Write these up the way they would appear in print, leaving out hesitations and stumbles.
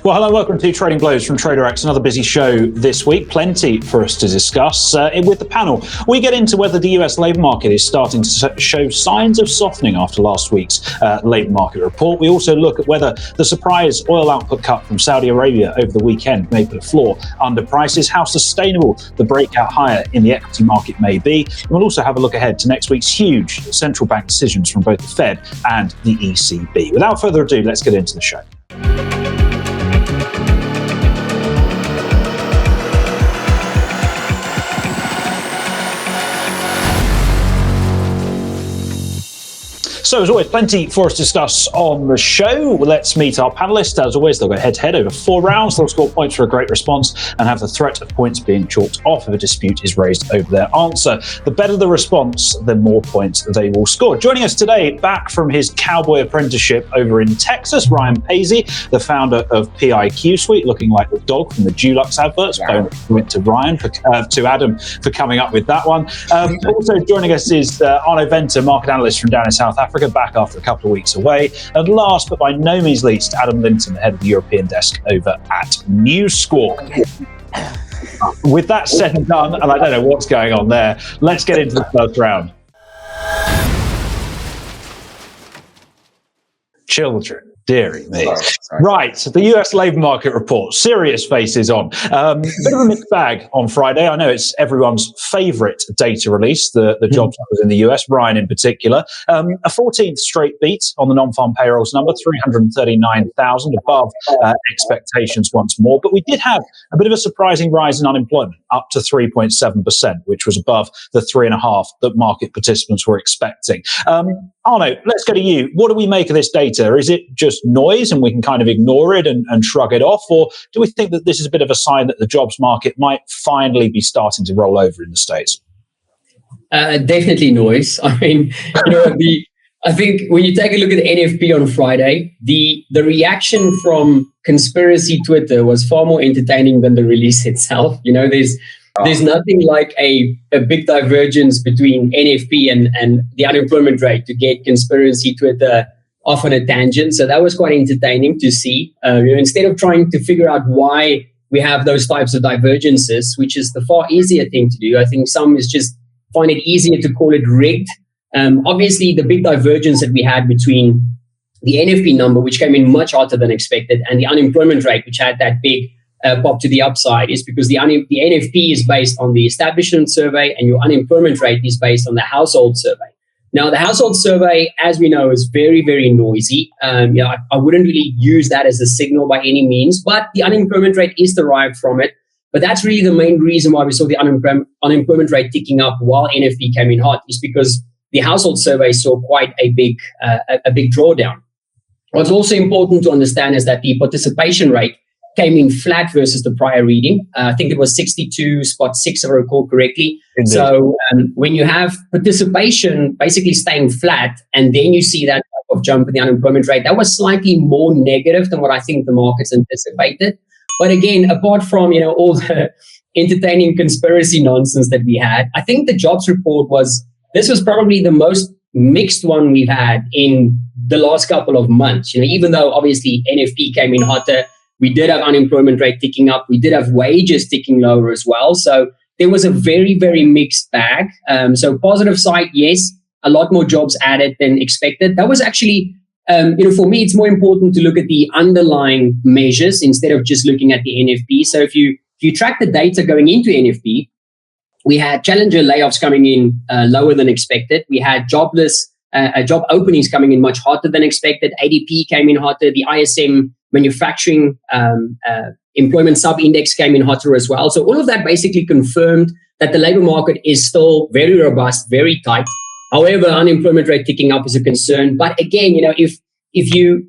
Well, hello and welcome to Trading Blows from TraderX. Another busy show this week. Plenty for us to discuss. With the panel, we get into whether the US labour market is starting to show signs of softening after last week's labour market report. We also look at whether the surprise oil output cut from Saudi Arabia over the weekend may put a floor under prices, how sustainable the breakout higher in the equity market may be. And we'll also have a look ahead to next week's huge central bank decisions from both the Fed and the ECB. Without further ado, let's get into the show. So, as always, plenty for us to discuss on the show. Let's meet our panellists. As always, they'll go head-to-head over 4 rounds. They'll score points for a great response and have the threat of points being chalked off if a dispute is raised over their answer. The better the response, the more points they will score. Joining us today, back from his cowboy apprenticeship over in Texas, Ryan Paisey, the founder of PIQ Suite, looking like the dog from the Dulux adverts. Yeah. Went to Ryan, to Adam for coming up with that one. Also joining us is Arno Venter, market analyst from down in South Africa, back after a couple of weeks away. And last but by no means least, Adam Linton, the head of the European desk over at Newsquawk. With that said and done, and I don't know what's going on there, let's get into the first round. Children. Deary me. Sorry. Right, so the US labour market report, serious faces on. Bit of a mixed bag on Friday. I know it's everyone's favourite data release, the jobs numbers in the US, Ryan in particular. A 14th straight beat on the non-farm payrolls number, 339,000, above expectations once more. But we did have a bit of a surprising rise in unemployment, up to 3.7%, which was above the 3.5% that market participants were expecting. Arno, let's go to you. What do we make of this data? Is it just noise and we can kind of ignore it and shrug it off? Or do we think that this is a bit of a sign that the jobs market might finally be starting to roll over in the States? Definitely noise. I mean, I think when you take a look at the NFP on Friday, the reaction from conspiracy Twitter was far more entertaining than the release itself. There's nothing like a big divergence between NFP and the unemployment rate to get conspiracy Twitter off on a tangent. So that was quite entertaining to see. Instead of trying to figure out why we have those types of divergences, which is the far easier thing to do, I think some is just find it easier to call it rigged. Obviously, the big divergence that we had between the NFP number, which came in much hotter than expected, and the unemployment rate, which had that big pop to the upside, is because the NFP is based on the establishment survey and your unemployment rate is based on the household survey. Now, the household survey, as we know, is very, very noisy. I wouldn't really use that as a signal by any means, but the unemployment rate is derived from it. But that's really the main reason why we saw the unemployment rate ticking up while NFP came in hot, is because the household survey saw quite a big drawdown. What's also important to understand is that the participation rate came in flat versus the prior reading. I think it was 62.6, if I recall correctly. Indeed. So when you have participation basically staying flat, and then you see that type of jump in the unemployment rate, that was slightly more negative than what I think the markets anticipated. But again, apart from all the entertaining conspiracy nonsense that we had, I think the jobs report was probably the most mixed one we've had in the last couple of months. Even though obviously NFP came in hotter, we did have unemployment rate ticking up. We did have wages ticking lower as well. So there was a very, very mixed bag. So positive side, yes, a lot more jobs added than expected. That was actually, for me, it's more important to look at the underlying measures instead of just looking at the NFP. So if you track the data going into NFP, we had challenger layoffs coming in lower than expected. We had job openings coming in much hotter than expected. ADP came in hotter. The ISM manufacturing employment sub-index came in hotter as well. So all of that basically confirmed that the labor market is still very robust, very tight. However, unemployment rate ticking up is a concern. But again, if you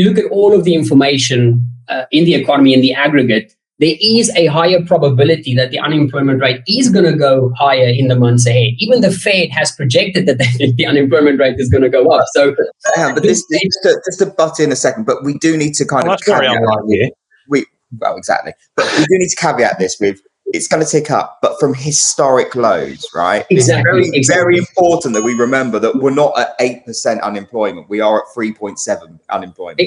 look at all of the information in the economy in the aggregate, there is a higher probability that the unemployment rate is going to go higher in the months ahead. Even the Fed has projected that the unemployment rate is going to go up. So, but just to butt in a second, but we do need to kind of caveat. Well, exactly. But we do need to caveat this with it's going to tick up, but from historic lows, right? Exactly. It's very important that we remember that we're not at 8% unemployment. We are at 3.7 unemployment.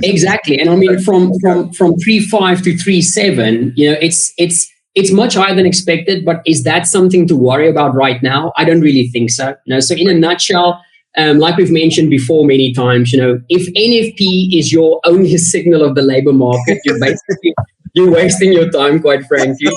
Exactly. And I mean, from 3.5 to 3.7, it's much higher than expected, but is that something to worry about right now? I don't really think so. So in a nutshell, like we've mentioned before many times, if NFP is your only signal of the labor market, you're wasting your time, quite frankly.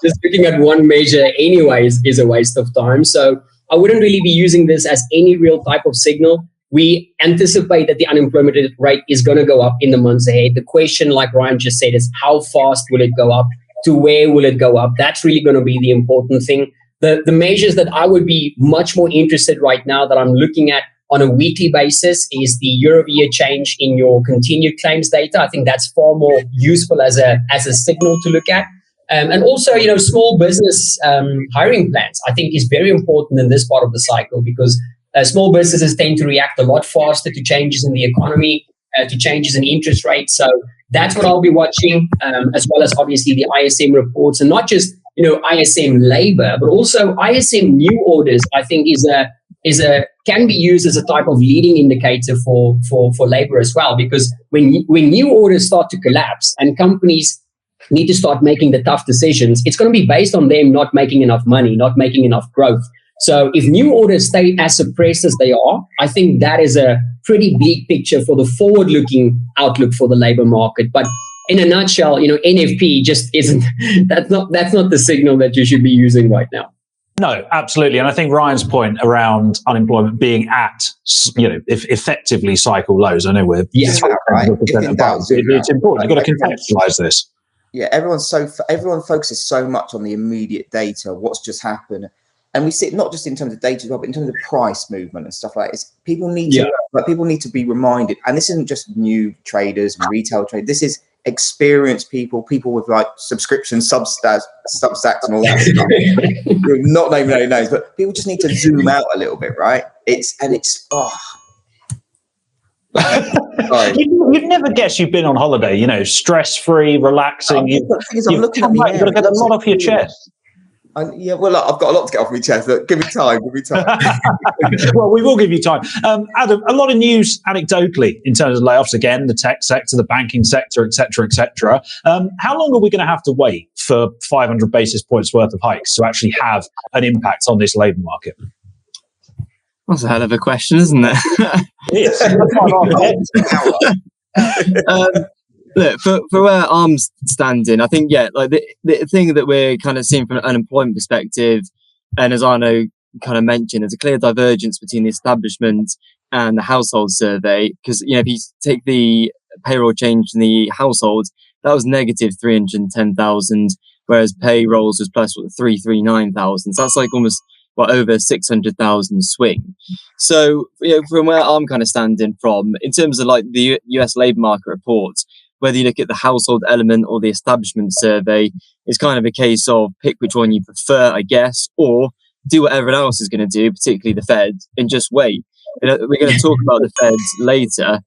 Just looking at one measure anyways is a waste of time. So I wouldn't really be using this as any real type of signal. We anticipate that the unemployment rate is going to go up in the months ahead. The question, like Ryan just said, is how fast will it go up? To where will it go up? That's really going to be the important thing. The measures that I would be much more interested right now that I'm looking at on a weekly basis is the year-over-year change in your continued claims data. I think that's far more useful as a signal to look at. And also, small business hiring plans, I think, is very important in this part of the cycle because small businesses tend to react a lot faster to changes in the economy, to changes in interest rates. So that's what I'll be watching, as well as obviously the ISM reports, and not just ISM labor, but also ISM new orders. I think can be used as a type of leading indicator for labor as well, because when new orders start to collapse and companies need to start making the tough decisions, it's going to be based on them not making enough money, not making enough growth. So if new orders stay as suppressed as they are, I think that is a pretty bleak picture for the forward-looking outlook for the labor market. But in a nutshell, NFP just isn't. That's not the signal that you should be using right now. No, absolutely. And I think Ryan's point around unemployment being at, effectively cycle lows. I know we're right. above. It's important. You've got to contextualize this. Yeah, everyone focuses so much on the immediate data, what's just happened. And we see it not just in terms of data, but in terms of price movement and stuff like that. People need to be reminded. And this isn't just new traders and retail trade. This is experienced people with like subscription substacks and all that stuff. Not naming any names, but people just need to zoom out a little bit, right? You'd never guess you've been on holiday, stress-free, relaxing. I'm looking at you've got to get a lot off your chest. I've got a lot to get off my chest. Look, give me time. Well, we will give you time. Adam, a lot of news anecdotally in terms of layoffs, again, the tech sector, the banking sector, et cetera. How long are we going to have to wait for 500 basis points worth of hikes to actually have an impact on this labour market? That's a hell of a question, isn't it? Look, for where ARM's standing, I think, the thing that we're kind of seeing from an unemployment perspective, and as Arno kind of mentioned, there's a clear divergence between the establishment and the household survey. Because, if you take the payroll change in the households, that was negative 310,000, whereas payrolls was plus 339,000. So that's like almost over 600,000 swing. So, from where I'm kind of standing from, in terms of like the US labour market reports, whether you look at the household element or the establishment survey, it's kind of a case of pick which one you prefer, I guess, or do what everyone else is going to do, particularly the Fed, and just wait. We're going to talk about the Feds later.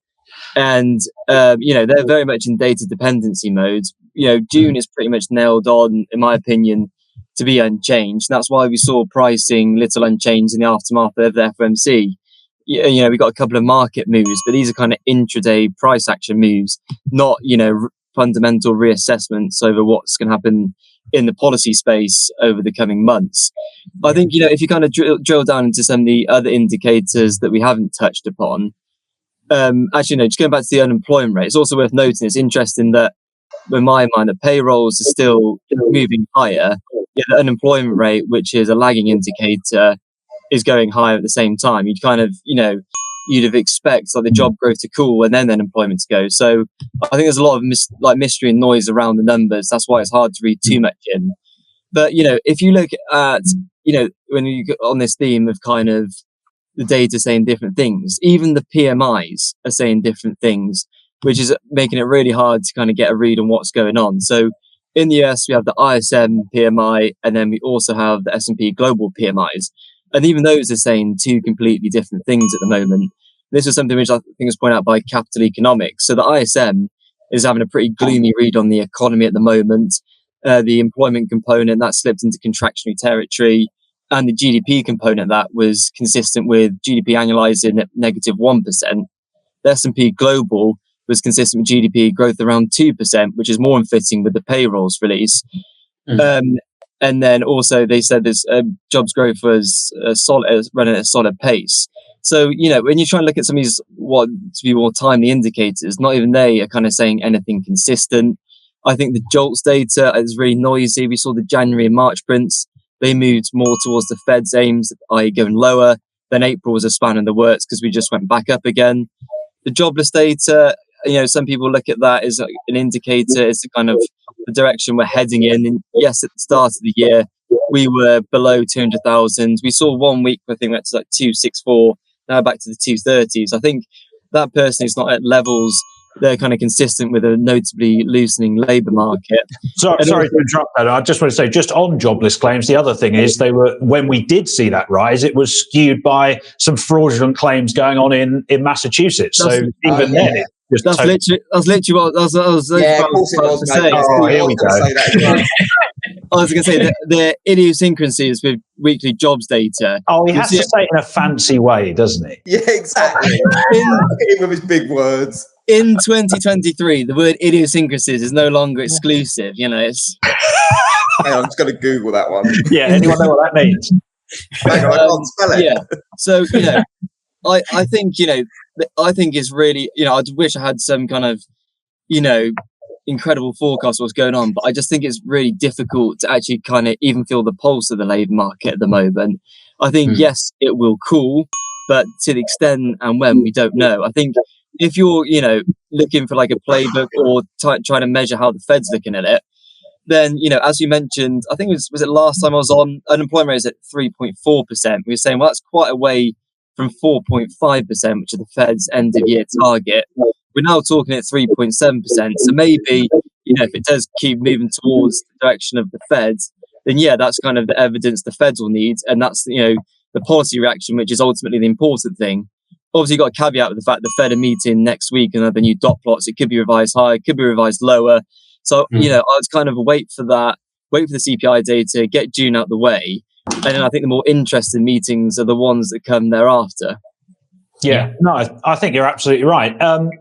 And, they're very much in data dependency mode. June is pretty much nailed on, in my opinion, to be unchanged. And that's why we saw pricing little unchanged in the aftermath of the FOMC. We got a couple of market moves, but these are kind of intraday price action moves, not, fundamental reassessments over what's going to happen in the policy space over the coming months. I think, if you kind of drill down into some of the other indicators that we haven't touched upon, just going back to the unemployment rate, it's also worth noting, it's interesting that, in my mind, the payrolls are still moving higher, yet the unemployment rate, which is a lagging indicator, is going higher at the same time. You'd kind of, you'd have expect like the job growth to cool and then the unemployment to go. So I think there's a lot of mystery and noise around the numbers. That's why it's hard to read too much in. But, if you look at, when you get on this theme of kind of the data saying different things, even the PMIs are saying different things, which is making it really hard to kind of get a read on what's going on. So in the US, we have the ISM PMI, and then we also have the S&P Global PMIs. And even those are saying two completely different things at the moment. This is something which I think was pointed out by Capital Economics. So the ISM is having a pretty gloomy read on the economy at the moment. the employment component that slipped into contractionary territory, and the GDP component that was consistent with GDP annualizing at negative 1%. The S&P Global was consistent with GDP growth around 2%, which is more in fitting with the payrolls release. And then also they said this jobs growth was running at a solid pace. So, when you try and look at some of these, what to be more timely indicators, not even they are kind of saying anything consistent. I think the JOLTS data is really noisy. We saw the January and March prints. They moved more towards the Fed's aims, i.e. going lower. Then April was a span in the works because we just went back up again. The jobless data, some people look at that as an indicator, it's the kind of the direction we're heading in. And yes, at the start of the year, we were below 200,000. We saw 1 week, I think that's like 264, now back to the 230s. I think that person is not at levels they're kind of consistent with a notably loosening labour market. Sorry to interrupt that. I just want to say, just on jobless claims, the other thing is when we did see that rise, it was skewed by some fraudulent claims going on in Massachusetts. So even then, that's literally what I was about to say. Oh, here we go. I was going to say the idiosyncrasies with weekly jobs data. Oh, he has to say it in a fancy way, doesn't he? Yeah, exactly. With his big words. In 2023, the word idiosyncrasies is no longer exclusive. It's. Hang on, I'm just going to Google that one. Yeah, anyone know what that means? Hang on, I can't spell it. Yeah. So I think I think it's really I wish I had some kind of incredible forecast of what's going on, but I just think it's really difficult to actually kind of even feel the pulse of the labour market at the moment. I think yes, it will cool, but to the extent and when we don't know. I think if you're looking for like a playbook or trying to measure how the Fed's looking at it, then as you mentioned, I think was it last time I was on, unemployment rate is at 3.4%. We were saying, well, that's quite away from 4.5%, which is the Fed's end of year target. We're now talking at 3.7%. So maybe, if it does keep moving towards the direction of the Fed, then that's kind of the evidence the Feds will need. And that's, the policy reaction, which is ultimately the important thing. Obviously, you've got a caveat with the fact the Fed are meeting next week and have the new dot plots. It could be revised higher, it could be revised lower. So, I was kind of wait for the CPI data, get June out the way. And then I think the more interesting meetings are the ones that come thereafter. Yeah, no, I think you're absolutely right.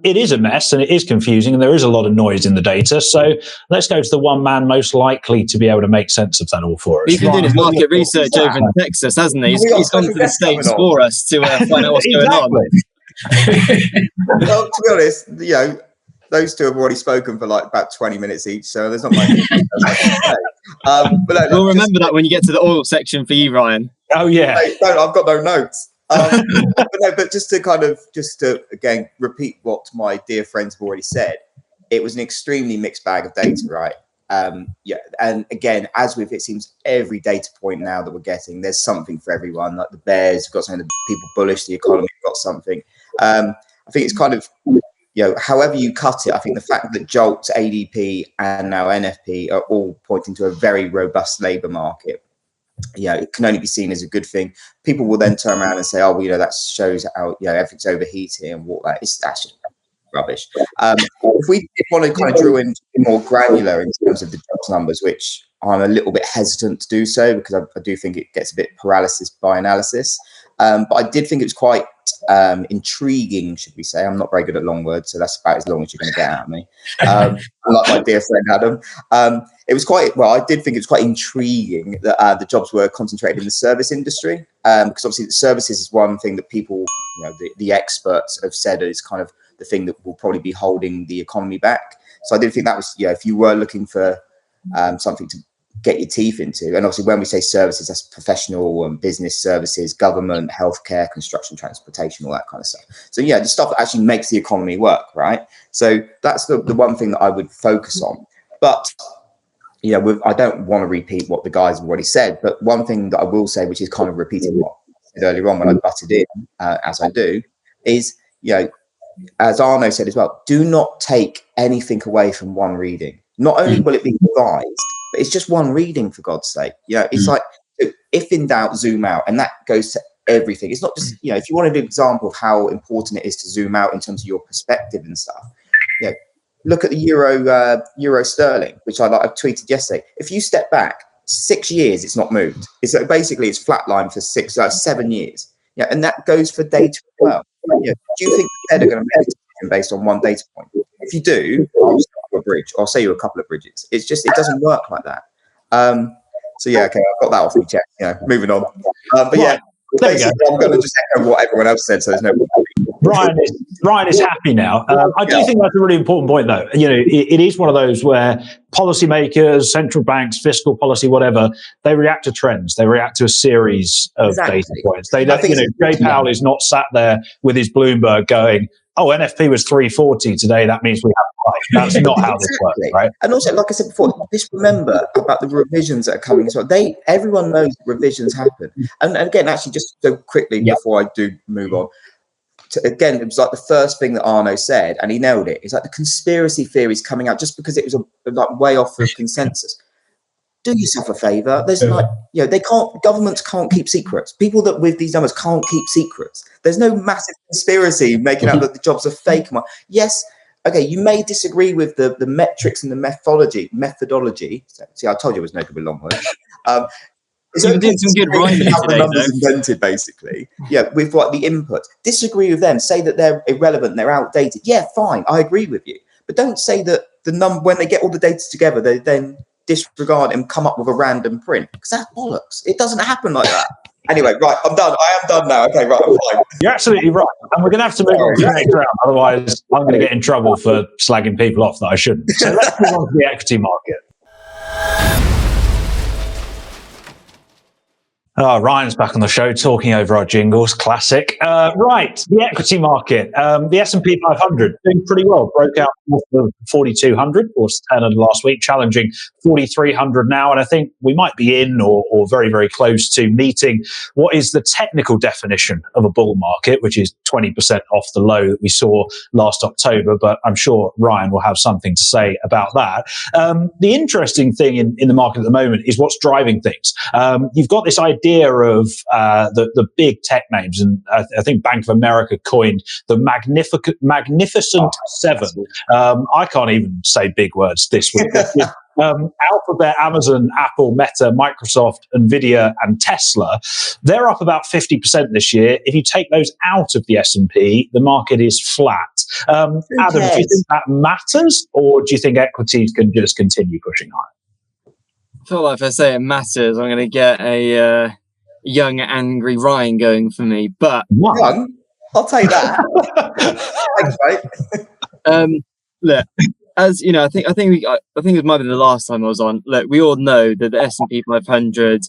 It is a mess and it is confusing and there is a lot of noise in the data. So let's go to the one man most likely to be able to make sense of that all for us. He's been doing his market research over in Texas, hasn't he? He's gone to the States for us to find out what's going on. Well, to be honest, those two have already spoken for like about 20 minutes each, so there's not much. But we'll remember that when you get to the oil section for you, Ryan. Oh yeah, I've got no notes. But just to again repeat what my dear friends have already said, it was an extremely mixed bag of data, right? And again, as with it seems every data point now that we're getting, there's something for everyone. Like the bears have got something, the people bullish, the economy got something. I think it's kind of however you cut it. I think the fact that JOLTS, ADP, and now NFP are all pointing to a very robust labour market. It can only be seen as a good thing. People will then turn around and say, "Oh, well, that shows how everything's overheating and what that's just rubbish." If we want to kind of drill in more granular in terms of the jobs numbers, which I'm a little bit hesitant to do so because I do think it gets a bit paralysis by analysis. But I did think it was quite intriguing, should we say. I'm not very good at long words, so that's about as long as you're going to get out of me. Like my dear friend Adam. I did think it was quite intriguing that the jobs were concentrated in the service industry, because obviously the services is one thing that people, the experts have said is kind of the thing that will probably be holding the economy back. So I did think that was, if you were looking for something to get your teeth into, and obviously when we say services, that's professional and business services, government, healthcare, construction, transportation, all that kind of stuff. So the stuff that actually makes the economy work, right? So that's the one thing that I would focus on. But I don't want to repeat what the guys have already said, but one thing that I will say, which is kind of repeating what I said earlier on when I butted in, as I do, is as Arno said as well, do not take anything away from one reading. Not only will it be revised, but it's just one reading, for God's sake. It's like, if in doubt, zoom out. And that goes to everything. It's not just, if you want an example of how important it is to zoom out in terms of your perspective and stuff, look at the euro sterling, which I tweeted yesterday. If you step back 6 years, it's not moved. It's basically it's flatlined for 7 years. Yeah, and that goes for data as well. Yeah, do you think the Fed are going to make a decision based on one data point? If you do, I'll just go to a bridge. I'll say you a couple of bridges. It's just it doesn't work like that. So yeah, okay, I've got that off my chest. Moving on. But yeah, basically, I'm going to just echo what everyone else said. So there's no. Ryan is happy now. I do think that's a really important point, though. It is one of those where policymakers, central banks, fiscal policy, whatever, they react to trends. They react to a series of data points. They don't. Jay Powell is not sat there with his Bloomberg going, "Oh, NFP was 340 today. That means we have a price." That's not how this works, right? And also, like I said before, just remember about the revisions that are coming as well. Everyone knows revisions happen. And again, actually, just so quickly before I do move on. Again, it was like the first thing that Arno said, and he nailed it. It's like the conspiracy theories coming out just because it was way off the consensus. Do yourself a favor. There's governments can't keep secrets. People that with these numbers can't keep secrets. There's no massive conspiracy making out that the jobs are fake. Yes, okay, you may disagree with the metrics and the methodology. See, I told you it was no good with long words. So you did some good writing today, numbers invented, basically. Yeah, with what the inputs. Disagree with them. Say that they're irrelevant. They're outdated. Yeah, fine. I agree with you. But don't say that when they get all the data together, they then disregard and come up with a random print, because that's bollocks. It doesn't happen like that. Anyway, right, I'm done. I am done now. Okay, right, I'm fine. You're absolutely right. And we're going to have to move on to the next round. Otherwise, I'm going to get in trouble for slagging people off that I shouldn't. So let's move on to the equity market. Ryan's back on the show talking over our jingles. Classic. Right, the equity market. The S&P 500 doing pretty well. Broke out of 4,200, or 10 of last week, challenging 4,300 now. And I think we might be in or very, very close to meeting what is the technical definition of a bull market, which is 20% off the low that we saw last October. But I'm sure Ryan will have something to say about that. The interesting thing in the market at the moment is what's driving things. You've got this idea of the big tech names, and I think Bank of America coined the magnificent seven. I can't even say big words this week. Alphabet, Amazon, Apple, Meta, Microsoft, Nvidia, and Tesla, they're up about 50% this year. If you take those out of the S&P, the market is flat. Adam, do you think that matters, or do you think equities can just continue pushing higher? I feel like if I say it matters, I'm going to get a young, angry Ryan going for me. But young, I'll take that. Thanks, mate. Look, as you know, I think it might be the last time I was on. Look, we all know that the S&P 500,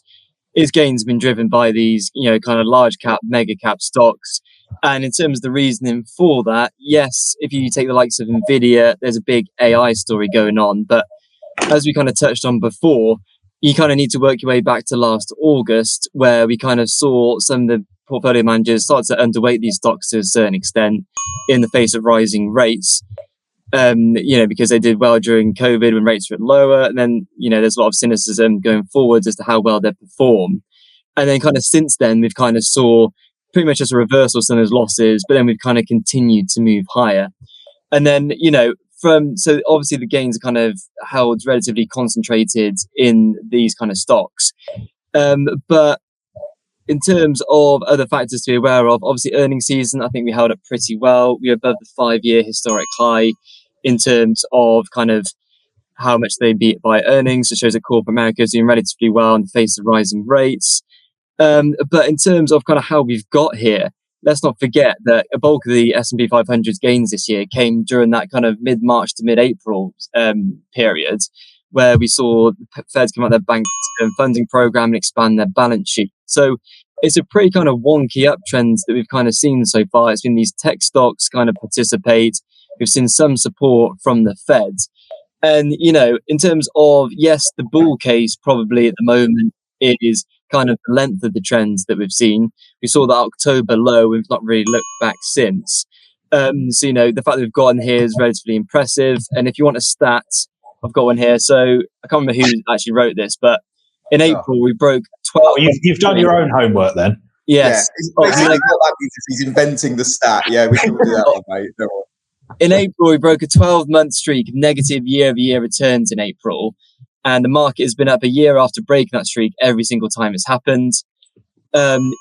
its gains have been driven by these, kind of large cap, mega cap stocks. And in terms of the reasoning for that, yes, if you take the likes of Nvidia, there's a big AI story going on. But as we kind of touched on before, you kind of need to work your way back to last August, where we kind of saw some of the portfolio managers start to underweight these stocks to a certain extent in the face of rising rates. Because they did well during COVID when rates were lower. And then, there's a lot of cynicism going forwards as to how well they perform. And then kind of since then, we've kind of saw pretty much just a reversal of some of those losses, but then we've kind of continued to move higher. And then, so obviously the gains are kind of held relatively concentrated in these kind of stocks. But in terms of other factors to be aware of, obviously earnings season, I think we held up pretty well. We were above the 5-year historic high in terms of kind of how much they beat by earnings. It shows that corporate America is doing relatively well in the face of rising rates. But in terms of kind of how we've got here, let's not forget that a bulk of the S&P 500's gains this year came during that kind of mid-March to mid-April period, where we saw the Feds come out their bank funding program and expand their balance sheet. So it's a pretty kind of wonky uptrend that we've kind of seen so far. It's been these tech stocks kind of participate. We've seen some support from the Feds. And, in terms of, yes, the bull case probably at the moment is kind of the length of the trends that we've seen. We saw that October low. We've not really looked back since. So, the fact that we've gotten here is relatively impressive. And if you want a stat, I've got one here. So I can't remember who actually wrote this, but in April, we broke 12. Oh, you've done your own homework then? Yes. Yeah. He's inventing the stat. Yeah, we can do that one, mate. Don't worry. In April, we broke a 12-month streak of negative year-over-year returns in April, and the market has been up a year after breaking that streak every single time it's happened.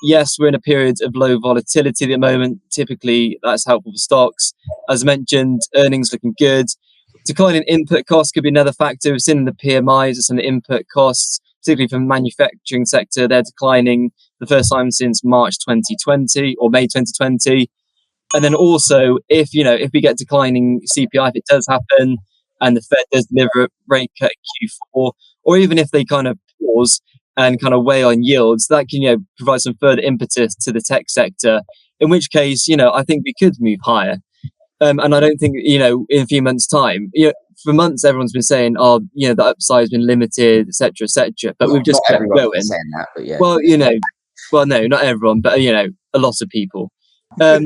Yes, we're in a period of low volatility at the moment. Typically, that's helpful for stocks. As mentioned, earnings looking good. Declining input costs could be another factor. We've seen in the PMIs that some of the input costs, particularly from the manufacturing sector, they're declining the first time since March 2020 or May 2020. And then also, if we get declining CPI, if it does happen, and the Fed does deliver a rate cut in Q4, or even if they kind of pause and kind of weigh on yields, that can provide some further impetus to the tech sector. In which case, I think we could move higher. And I don't think in a few months' time, for months everyone's been saying, the upside has been limited, etc., etc. But we've just kept going. Saying that, but yeah. Well, no, not everyone, but a lot of people. But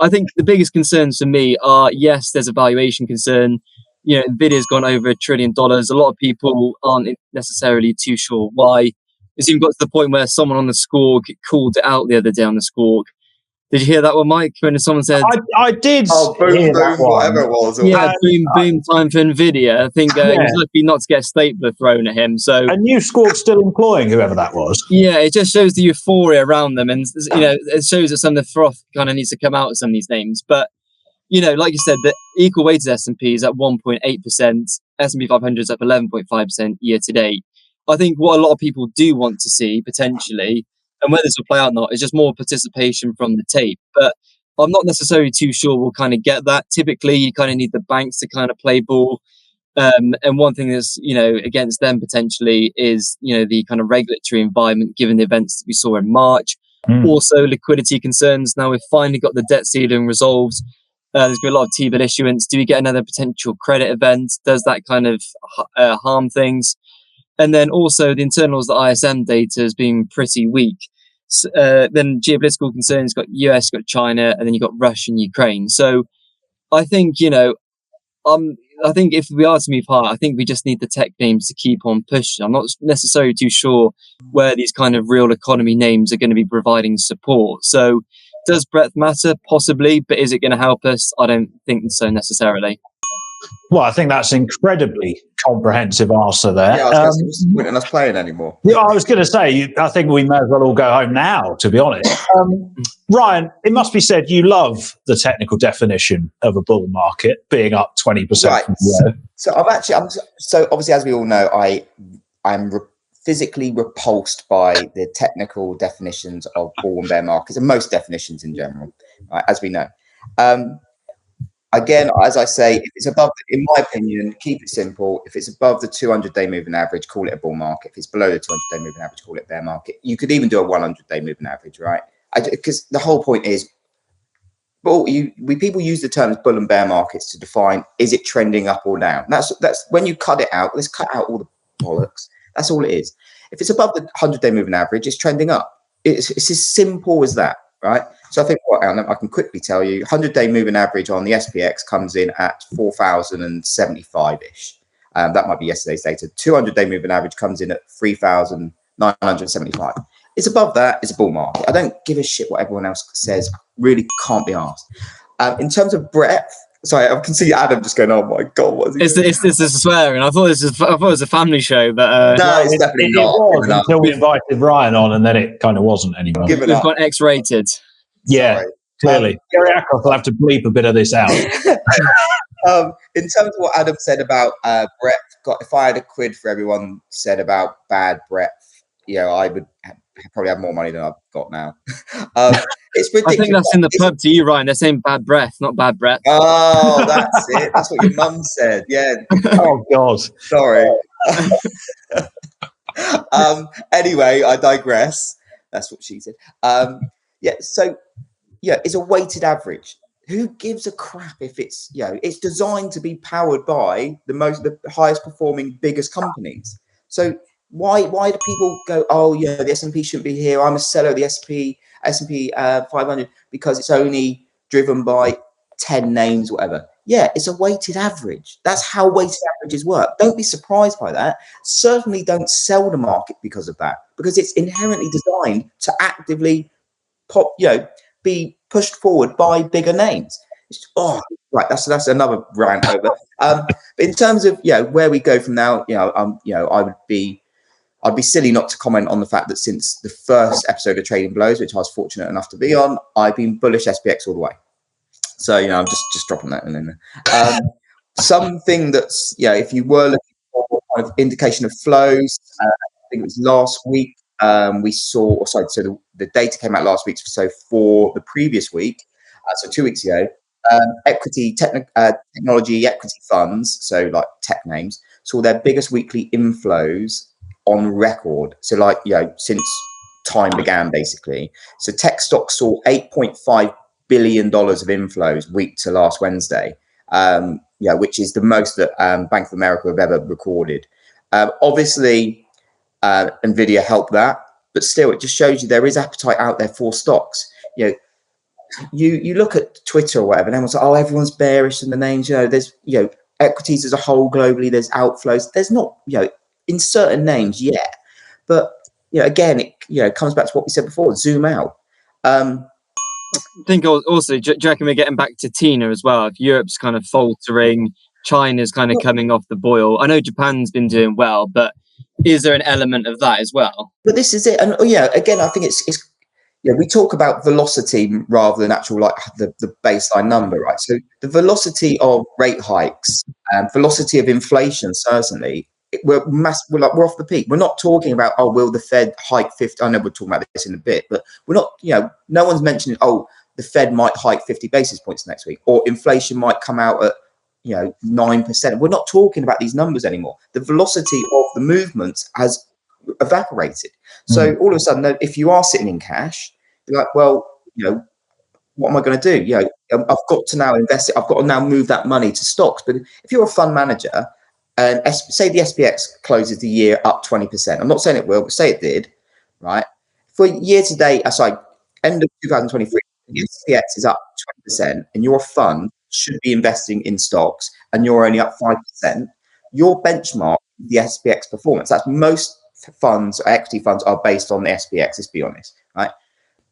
I think the biggest concerns for me are, yes, there's a valuation concern. Nvidia's gone over $1 trillion. A lot of people aren't necessarily too sure why. It's even got to the point where someone on the Squawk called it out the other day on the Squawk. Did you hear that one, Mike? When someone said, I did. Oh, boom, hear boom, that one. whatever it was. Yeah, boom time for Nvidia. I think he was lucky not to get a stapler thrown at him. So, and Newsquawk still employing whoever that was. Yeah, it just shows the euphoria around them, and it shows that some of the froth kind of needs to come out of some of these names. But like you said, the equal weighted S&P is at 1.8%. S&P 500 is up 11.5% year to date. I think what a lot of people do want to see potentially, and whether this will play out or not, is just more participation from the tape. But I'm not necessarily too sure we'll kind of get that. Typically, you kind of need the banks to kind of play ball. And one thing that's, against them potentially is, the kind of regulatory environment, given the events that we saw in March. Also, liquidity concerns. Now we've finally got the debt ceiling resolved. There's been a lot of T-bill issuance. Do we get another potential credit event? Does that kind of harm things? And then also the internals, the ISM data has been pretty weak. Then geopolitical concerns, got US, got China, and then you've got Russia and Ukraine. So I think, I think if we are to move higher, I think we just need the tech names to keep on pushing. I'm not necessarily too sure where these kind of real economy names are going to be providing support. So does breadth matter? Possibly, but is it going to help us? I don't think so necessarily. Well, I think that's an incredibly comprehensive answer there. Yeah, I was going to say, we're not playing anymore. Yeah, I was going to say, I think we may as well all go home now, to be honest. Ryan, it must be said you love the technical definition of a bull market being up 20%. Right. So obviously, as we all know, I'm physically repulsed by the technical definitions of bull and bear markets, and most definitions in general, right, as we know. Again, as I say, if it's above, in my opinion, keep it simple. If it's above the 200-day moving average, call it a bull market. If it's below the 200-day moving average, call it a bear market. You could even do a 100-day moving average, right? Because the whole point is, people use the terms bull and bear markets to define, is it trending up or down? That's when you cut it out. Let's cut out all the bollocks. That's all it is. If it's above the 100-day moving average, it's trending up. It's as simple as that, right? So I think I can quickly tell you, 100-day moving average on the SPX comes in at 4,075-ish. That might be yesterday's data. 200-day moving average comes in at 3,975. It's above that. It's a bull market. I don't give a shit what everyone else says. Really can't be asked. In terms of breadth, sorry, I can see Adam just going, "Oh my god, what is he?" This is swearing. I thought it was a family show, but no, it's definitely not. It was until we invited Ryan on, and then it kind of wasn't anymore. We've got X-rated. Yeah, clearly. Gary Ackroft will have to bleep a bit of this out. In terms of what Adam said about breadth, if I had a quid for everyone said about bad breadth, I would probably have more money than I've got now. It's ridiculous. I think that's in the pub to you, Ryan. They're saying bad breath, not bad breath. Oh, that's it. That's what your mum said. Yeah. Oh, God. Sorry. Anyway, I digress. That's what she said. It's a weighted average. Who gives a crap if it's, it's designed to be powered by the highest performing, biggest companies. So why do people go, oh, the S&P shouldn't be here. I'm a seller of the S&P 500 because it's only driven by 10 names, whatever. Yeah, it's a weighted average. That's how weighted averages work. Don't be surprised by that. Certainly don't sell the market because of that, because it's inherently designed to actively be pushed forward by bigger names. Oh, right. That's another rant over. But in terms of where we go from now, I'd be silly not to comment on the fact that since the first episode of Trading Blows, which I was fortunate enough to be on, I've been bullish SPX all the way. So I'm just dropping that in there. Something that's if you were looking for kind of indication of flows, I think it was last week. We saw, so the data came out last week. So for the previous week, so 2 weeks ago, technology equity funds, so like tech names, saw their biggest weekly inflows on record. So since time began, basically. So tech stocks saw $8.5 billion of inflows week to last Wednesday, which is the most that Bank of America have ever recorded. Obviously, Nvidia helped that, but still, it just shows you there is appetite out there for stocks. You look at Twitter or whatever, and everyone's like, "Oh, everyone's bearish," and the names. There's equities as a whole globally. There's outflows. There's not in certain names yet, but again, it comes back to what we said before. Zoom out. I think also, do you reckon we're getting back to Tina as well? If Europe's kind of faltering, China's kind of coming off the boil. I know Japan's been doing well, but is there an element of that as well? But this is it. And again, I think it's we talk about velocity rather than actual the baseline number, right? So the velocity of rate hikes and velocity of inflation, certainly, we're off the peak. We're not talking about, will the Fed hike 50? I know we're talking about this in a bit, but we're not, no one's mentioning, the Fed might hike 50 basis points next week, or inflation might come out at 9%. We're not talking about these numbers anymore. The velocity of the movements has evaporated. So all of a sudden, if you are sitting in cash, you're like, well, what am I going to do? I've got to now invest it. I've got to now move that money to stocks. But if you're a fund manager, and say the SPX closes the year up 20%, I'm not saying it will, but say it did, right? For year to date, end of 2023, the SPX is up 20%, and your fund should be investing in stocks, and you're only up 5%. Your benchmark, the SPX performance, that's most funds, equity funds are based on the SPX, let's be honest, right?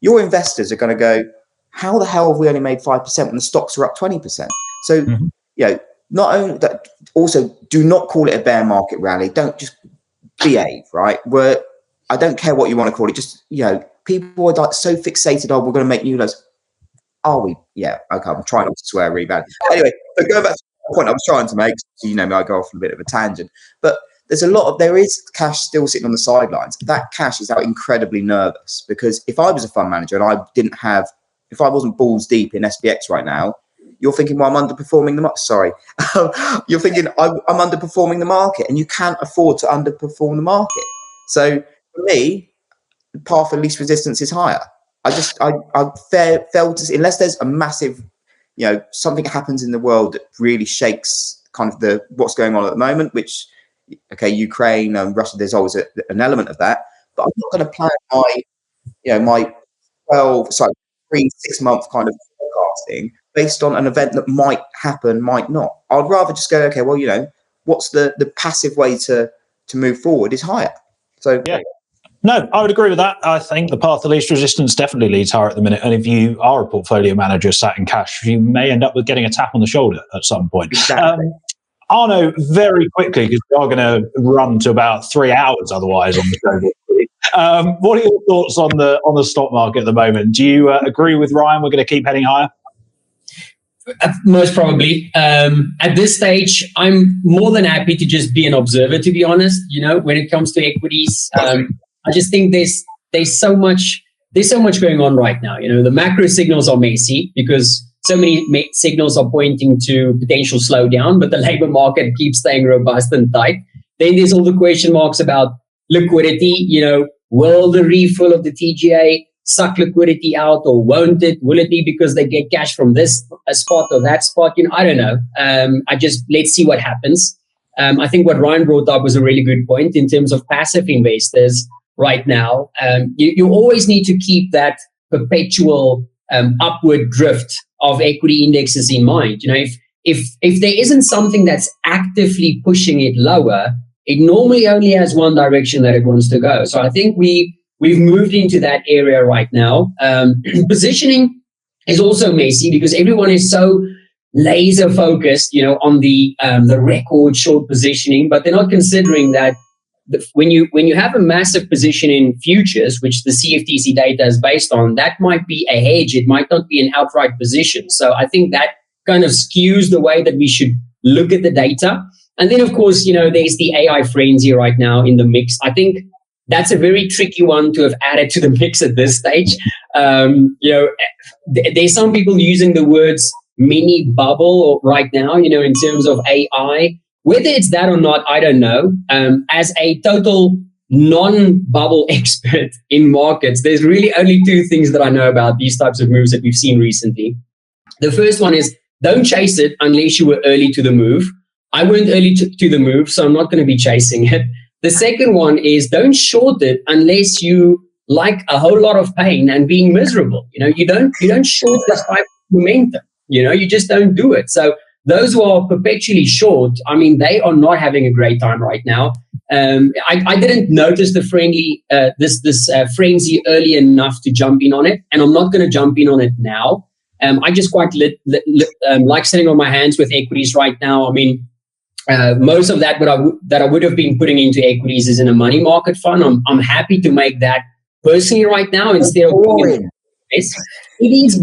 Your investors are going to go, how the hell have we only made 5% when the stocks are up 20%? So, not only that, also do not call it a bear market rally. Don't just behave, right? I don't care what you want to call it. Just, people are so fixated, we're going to make new lows. Are we? Yeah. Okay. I'm trying not to swear really bad. Anyway, but going back to the point I was trying to make, so me, I go off on a bit of a tangent, but there is cash still sitting on the sidelines. That cash is out incredibly nervous, because if I was a fund manager and if I wasn't balls deep in SPX right now, you're thinking, well, I'm underperforming the market. Sorry. You're thinking, I'm underperforming the market, and you can't afford to underperform the market. So for me, the path of least resistance is higher. I fail to see, unless there's a massive, something happens in the world that really shakes kind of what's going on at the moment, which, Ukraine and Russia, there's always an element of that. But I'm not going to plan my 3-6 month kind of forecasting based on an event that might happen, might not. I'd rather just go, what's the passive way to move forward is higher. So yeah. No, I would agree with that. I think the path of least resistance definitely leads higher at the minute. And if you are a portfolio manager sat in cash, you may end up with getting a tap on the shoulder at some point. Exactly. Arno, very quickly, because we are going to run to about 3 hours otherwise on the show. What are your thoughts on the stock market at the moment? Do you agree with Ryan? We're going to keep heading higher? Most probably. At this stage, I'm more than happy to just be an observer, to be honest. When it comes to equities, I just think there's so much going on right now. The macro signals are messy because so many signals are pointing to potential slowdown, but the labor market keeps staying robust and tight. Then there's all the question marks about liquidity. Will the refill of the TGA suck liquidity out, or won't it? Will it be because they get cash from this spot or that spot? I don't know. Let's see what happens. I think what Ryan brought up was a really good point in terms of passive investors right now. You always need to keep that perpetual upward drift of equity indexes in mind. If there isn't something that's actively pushing it lower, it normally only has one direction that it wants to go. So I think we've moved into that area right now. Positioning is also messy because everyone is so laser focused, on the record short positioning, but they're not considering that when you have a massive position in futures, which the CFTC data is based on, that might be a hedge. It might not be an outright position. So I think that kind of skews the way that we should look at the data. And then, of course, there's the AI frenzy right now in the mix. I think that's a very tricky one to have added to the mix at this stage. There's some people using the words mini bubble right now, in terms of AI. Whether it's that or not, I don't know. As a total non-bubble expert in markets, there's really only two things that I know about these types of moves that we've seen recently. The first one is don't chase it unless you were early to the move. I weren't early to the move, so I'm not going to be chasing it. The second one is don't short it unless you like a whole lot of pain and being miserable. You don't short this type of momentum. You just don't do it. So those who are perpetually short, they are not having a great time right now. I didn't notice the frenzy early enough to jump in on it, and I'm not going to jump in on it now. I just quite like sitting on my hands with equities right now. Most of that that I would have been putting into equities is in a money market fund. I'm happy to make that personally right now instead of boring. It is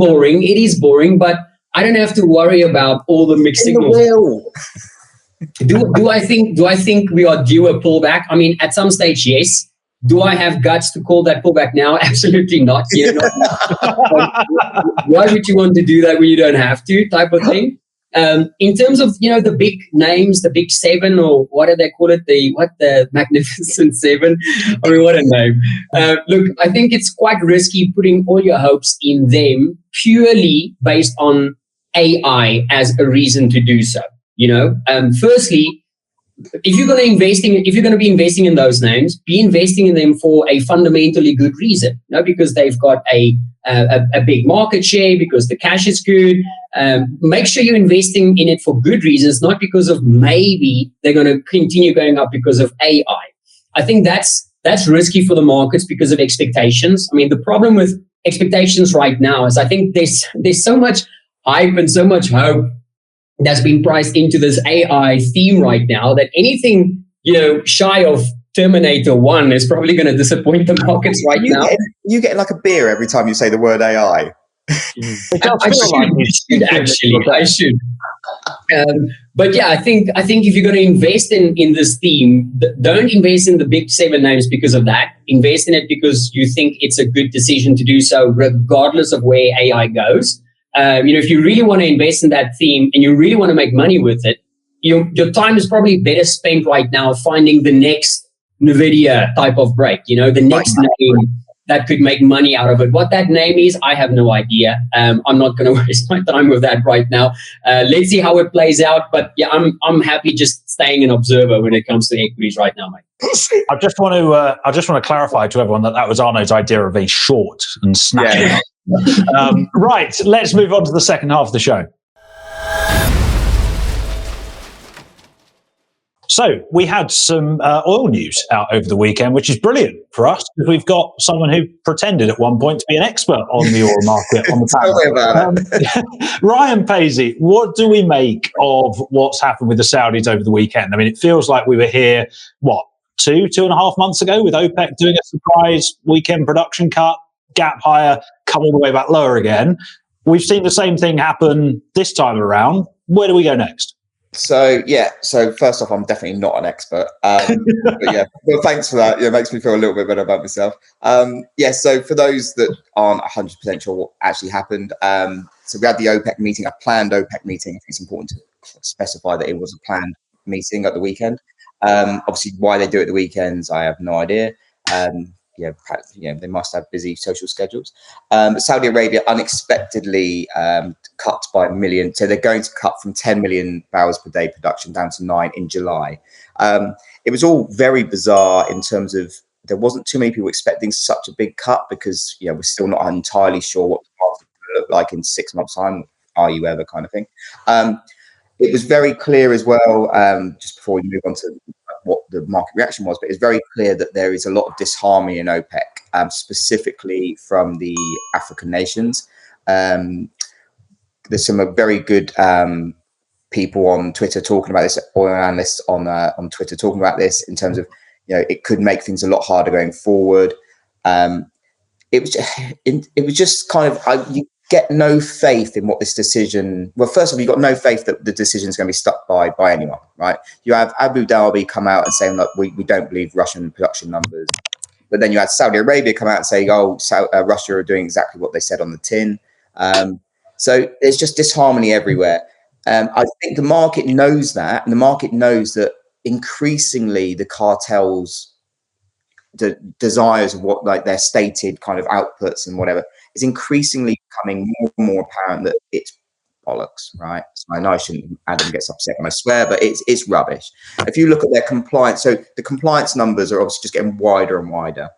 boring, but I don't have to worry about all the mixed signals. Do I think we are due a pullback? At some stage, yes. Do I have guts to call that pullback now? Absolutely not. Why would you want to do that when you don't have to? Type of thing. In terms of the big names, the big seven, or what do they call it? The Magnificent Seven? What a name! Look, I think it's quite risky putting all your hopes in them purely based on AI as a reason to do so. Firstly, if you're going to be investing in those names, be investing in them for a fundamentally good reason. Because they've got a big market share, because the cash is good. Make sure you're investing in it for good reasons, not because of maybe they're going to continue going up because of AI. I think that's risky for the markets because of expectations. The problem with expectations right now is I think there's so much hype and so much hope that's been priced into this AI theme right now that anything shy of Terminator 1 is probably going to disappoint the markets right now. You get like a beer every time you say the word AI. I should. But yeah, I think if you're going to invest in this theme, don't invest in the big seven names because of that. Invest in it because you think it's a good decision to do so, regardless of where AI goes. If you really want to invest in that theme and you really want to make money with it, your time is probably better spent right now finding the next NVIDIA type of break, the next name that could make money out of it. What that name is, I have no idea. I'm not going to waste my time with that right now. Let's see how it plays out. But yeah, I'm happy just staying an observer when it comes to equities right now, mate. I just want to clarify to everyone that was Arno's idea of a short and snap. Yeah. Right, let's move on to the second half of the show. So we had some oil news out over the weekend, which is brilliant for us because we've got someone who pretended at one point to be an expert on the oil market on the panel. Ryan Paisey, what do we make of what's happened with the Saudis over the weekend? It feels like we were here, 2.5 months ago with OPEC doing a surprise weekend production cut, gap higher, come all the way back lower again. We've seen the same thing happen this time around. Where do we go next? So first off, I'm definitely not an expert. But well, thanks for that. It makes me feel a little bit better about myself. So for those that aren't 100% sure what actually happened, so we had the OPEC meeting, a planned OPEC meeting. I think it's important to specify that it was a planned meeting at the weekend. Obviously, why they do it at the weekends, I have no idea. They must have busy social schedules. Saudi Arabia unexpectedly cut by 1 million. So they're going to cut from 10 million barrels per day production down to 9 in July. It was all very bizarre in terms of there wasn't too many people expecting such a big cut because we're still not entirely sure what the market will look like in 6 months' time. Are you ever kind of thing? It was very clear as well, just before we move on to what the market reaction was, but it's very clear that there is a lot of disharmony in OPEC, specifically from the African nations. there's some very good people on Twitter talking about this, oil analysts on Twitter talking about this in terms of, it could make things a lot harder going forward. It was just kind of, you get no faith in what this decision. Well, first of all, you got no faith that the decision is going to be stuck by anyone, right? You have Abu Dhabi come out and saying, look, we don't believe Russian production numbers. But then you had Saudi Arabia come out and say, Russia are doing exactly what they said on the tin. So there's just disharmony everywhere. I think the market knows that, and the market knows that increasingly the cartels, the desires of what like their stated kind of outputs and whatever is increasingly becoming more and more apparent that it's bollocks, right? So I know Adam gets upset when I swear, but it's rubbish. If you look at their compliance, so the compliance numbers are obviously just getting wider and wider.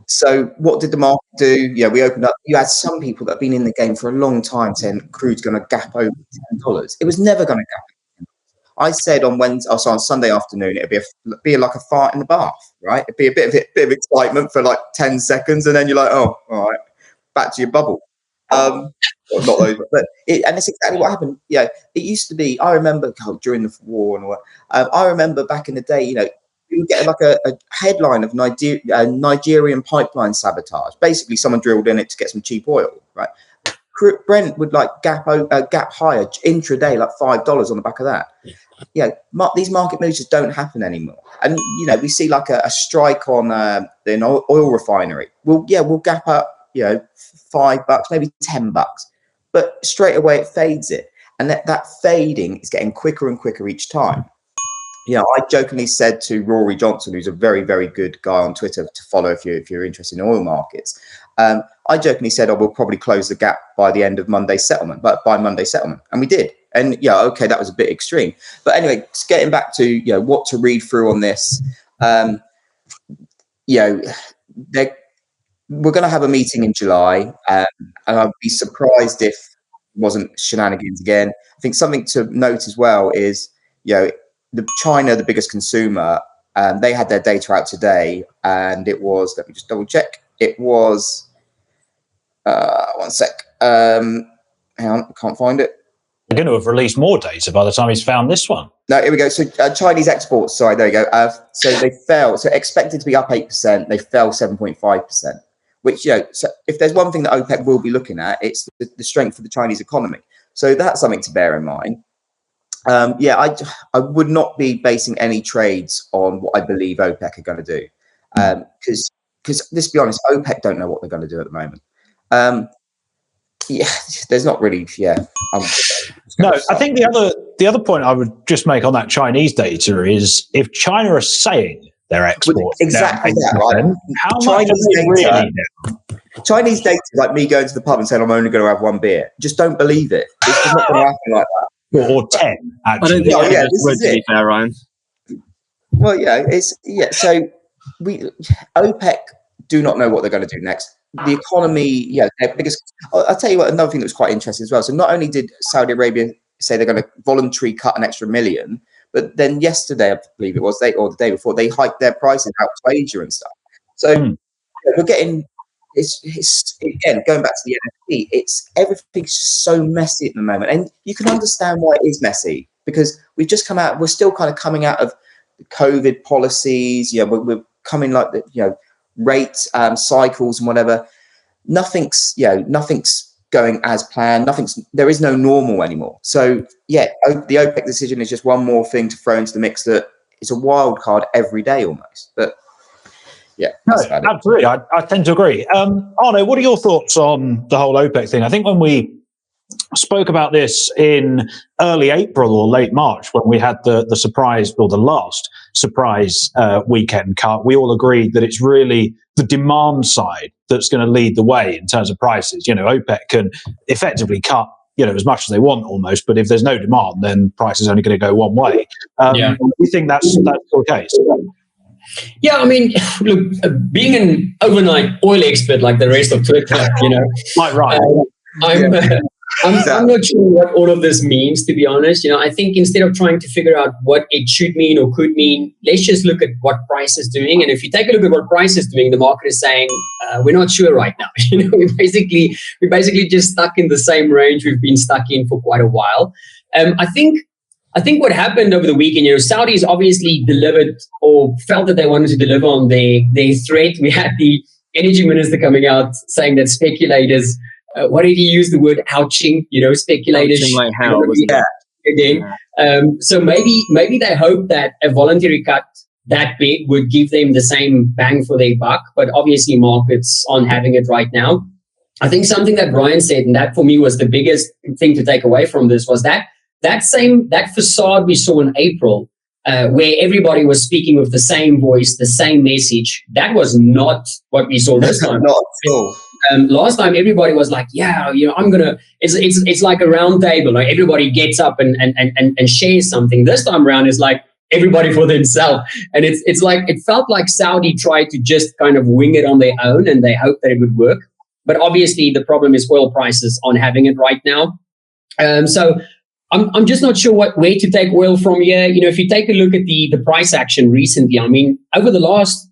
So what did the market do? Yeah, we opened up. You had some people that have been in the game for a long time saying crude's going to gap over $10. It was never going to gap. I said on Sunday afternoon, it'd be like a fart in the bath, right? It'd be a bit of excitement for like 10 seconds, and then you're like, oh, all right, back to your bubble. Well, not those, but and it's exactly what happened. It used to be. I remember during the war and all that. I remember back in the day, you would get like a headline of Nigerian pipeline sabotage. Basically, someone drilled in it to get some cheap oil, right? Brent would like gap higher intraday, like $5 on the back of that. These market moves just don't happen anymore. And we see like a strike on an oil refinery. We'll gap up, $5, maybe $10, but straight away it fades it, and that fading is getting quicker and quicker each time. I jokingly said to Rory Johnson, who's a very, very good guy on Twitter to follow if you're interested in oil markets. I jokingly said, we'll probably close the gap by the end of Monday's settlement, and we did. And that was a bit extreme. But anyway, just getting back to what to read through on this. We're going to have a meeting in July, and I'd be surprised if it wasn't shenanigans again. I think something to note as well is China, the biggest consumer, they had their data out today, and it was, let me just double check. It was, one sec. Hang on, I can't find it. They're going to have released more data by the time he's found this one. No, here we go. So Chinese exports, sorry, there you go. So they fell. So expected to be up 8%, they fell 7.5%. Which, so if there's one thing that OPEC will be looking at, it's the strength of the Chinese economy. So that's something to bear in mind. I would not be basing any trades on what I believe OPEC are going to do, because let's be honest, OPEC don't know what they're going to do at the moment. There's not really. No, I think the other point I would just make on that Chinese data is if China are saying they're exporting exactly that, right? How much Chinese are they really down? Chinese data is like me going to the pub and saying I'm only going to have one beer. Just don't believe it. It's just not going to happen like that. Or 10, actually. I don't think this would be fair, Ryan. Well, so OPEC do not know what they're going to do next. The economy, their biggest. I'll tell you what. Another thing that was quite interesting as well. So not only did Saudi Arabia say they're going to voluntarily cut an extra $1 million, but then yesterday, I believe it was, or the day before, they hiked their prices out to Asia and stuff. So we're getting. It's again going back to the NFT. It's everything's just so messy at the moment, and you can understand why it is messy because we've just come out. We're still kind of coming out of the COVID policies. We're coming like the rate cycles and whatever. Nothing's going as planned. There is no normal anymore. So the OPEC decision is just one more thing to throw into the mix that is a wild card every day almost. But no, absolutely. I tend to agree. Arno, what are your thoughts on the whole OPEC thing? I think when we spoke about this in early April or late March, when we had the surprise or the last surprise weekend cut, we all agreed that it's really the demand side that's going to lead the way in terms of prices. OPEC can effectively cut as much as they want almost, but if there's no demand, then price is only going to go one way. We think that's the case. Yeah, I mean, look, being an overnight oil expert like the rest of Twitter, Quite right. I'm not sure what all of this means, to be honest. I think instead of trying to figure out what it should mean or could mean, let's just look at what price is doing. And if you take a look at what price is doing, the market is saying, we're not sure right now. We're basically just stuck in the same range we've been stuck in for quite a while. I think what happened over the weekend, Saudis obviously delivered or felt that they wanted to deliver on their threat. We had the energy minister coming out saying that speculators, what did he use the word ouching? Speculators. Ouching like hell, wasn't it? Again. So maybe they hope that a voluntary cut that big would give them the same bang for their buck. But obviously markets aren't having it right now. I think something that Brian said, and that for me was the biggest thing to take away from this, was that facade we saw in April, where everybody was speaking with the same voice, the same message. That was not what we saw this time. Not at all. Last time everybody was like, I'm gonna. It's like a round table. Like everybody gets up and shares something. This time around is like everybody for themselves, and it's like it felt like Saudi tried to just kind of wing it on their own, and they hoped that it would work. But obviously the problem is oil prices aren't having it right now. So I'm just not sure where to take oil from here. If you take a look at the price action recently, I mean, over the last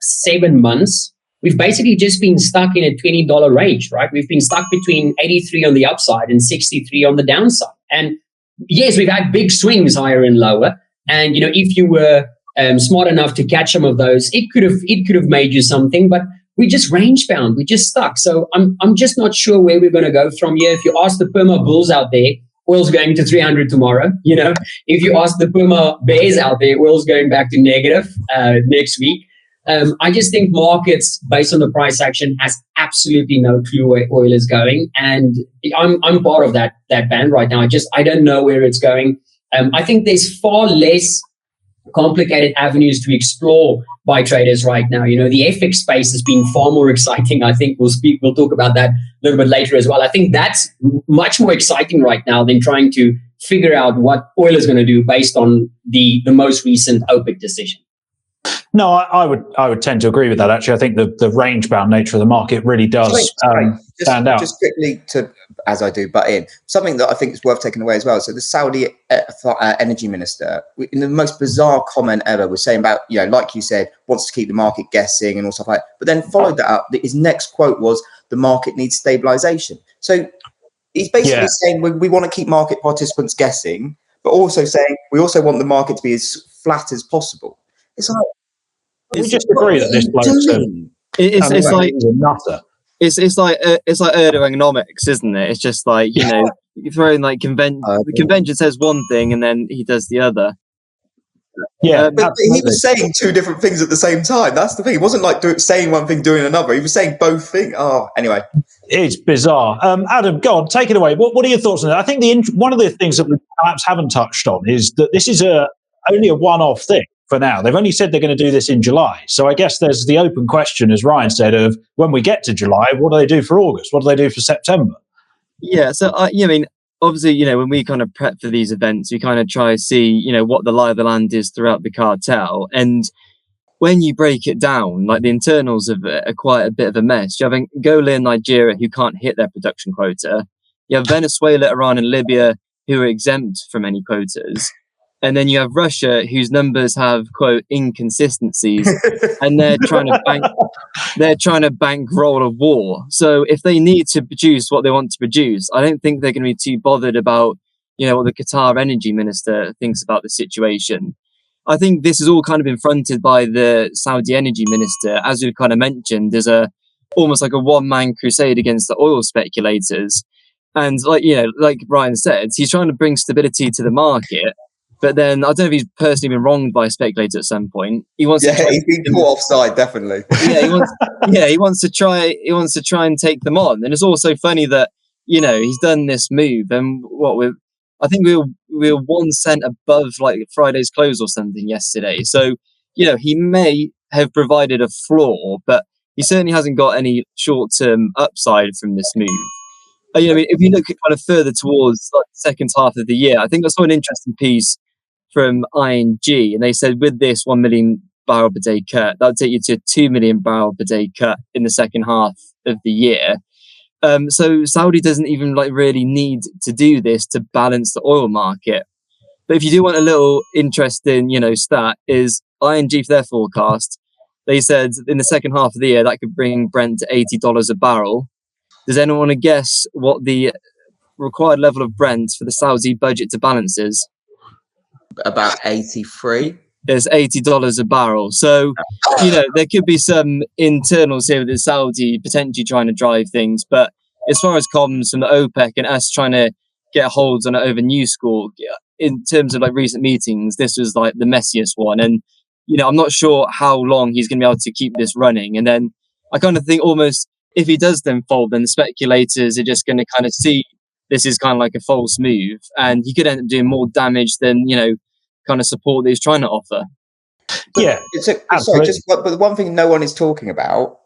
7 months, we've basically just been stuck in a $20 range, right? We've been stuck between 83 on the upside and 63 on the downside. And yes, we've had big swings higher and lower. And, if you were smart enough to catch some of those, it could have made you something, but we just range bound. We just stuck. So I'm just not sure where we're going to go from here. If you ask the Perma bulls out there, oil's going to 300 tomorrow. If you ask the Perma bears out there, oil's going back to negative next week. I just think markets, based on the price action, has absolutely no clue where oil is going, and I'm part of that band right now. I don't know where it's going. I think there's far less complicated avenues to explore by traders right now. The FX space has been far more exciting. I think we'll talk about that a little bit later as well. I think that's much more exciting right now than trying to figure out what oil is going to do based on the most recent OPEC decision. No, I would tend to agree with that. Actually, I think the range-bound nature of the market really does stand out. Just quickly as I do, butt in something that I think is worth taking away as well. So the Saudi energy minister, in the most bizarre comment ever, was saying about, like you said, wants to keep the market guessing and all stuff like that. But then followed that up. His next quote was, "The market needs stabilization." So he's basically saying we want to keep market participants guessing, but also saying we also want the market to be as flat as possible. It's like, we just agree that this bloke's it's like a nutter. It's like ergonomics, isn't it? It's just like, you throw in like the convention says one thing and then he does the other. Yeah, but he was saying two different things at the same time. That's the thing. It wasn't like saying one thing, doing another. He was saying both things. Oh, anyway. It's bizarre. Adam, go on, take it away. What are your thoughts on that? I think one of the things that we perhaps haven't touched on is that this is only a one-off thing. For now, they've only said they're going to do this in July. So I guess there's the open question, as Ryan said, of when we get to July, what do they do for August? What do they do for September? Yeah, so obviously, when we kind of prep for these events, we kind of try to see, what the lie of the land is throughout the cartel. And when you break it down, like the internals are quite a bit of a mess. You have Angola and Nigeria who can't hit their production quota. You have Venezuela, Iran, and Libya who are exempt from any quotas. And then you have Russia, whose numbers have, quote, inconsistencies, and they're trying to bankroll a war. So if they need to produce what they want to produce, I don't think they're going to be too bothered about, what the Qatar energy minister thinks about the situation. I think this is all kind of been fronted by the Saudi energy minister, as we've kind of mentioned, as almost like a one-man crusade against the oil speculators. And like Brian said, he's trying to bring stability to the market. But then I don't know if he's personally been wronged by a speculator at some point. He wants to he's been caught offside, definitely. He wants to try and take them on. And it's also funny that, he's done this move and I think we were 1 cent above like Friday's close or something yesterday. So, he may have provided a floor, but he certainly hasn't got any short-term upside from this move. If you look kind of further towards like the second half of the year, I think I saw an interesting piece from ING, and they said with this 1 million barrel per day cut, that would take you to a 2 million barrel per day cut in the second half of the year. So Saudi doesn't even like really need to do this to balance the oil market. But if you do want a little interesting, stat, is ING for their forecast. They said in the second half of the year that could bring Brent to $80 a barrel. Does anyone want to guess what the required level of Brent for the Saudi budget to balance is? About 83. It's $80 a barrel. So, there could be some internals here with the Saudi potentially trying to drive things. But as far as comms from the OPEC and us trying to get holds on it over Newsquawk, in terms of like recent meetings, this was like the messiest one. And, I'm not sure how long he's going to be able to keep this running. And then I kind of think almost if he does then fold, then the speculators are just going to kind of see this is kind of like a false move. And he could end up doing more damage than, kind of support that he's trying to offer. But but the one thing no one is talking about,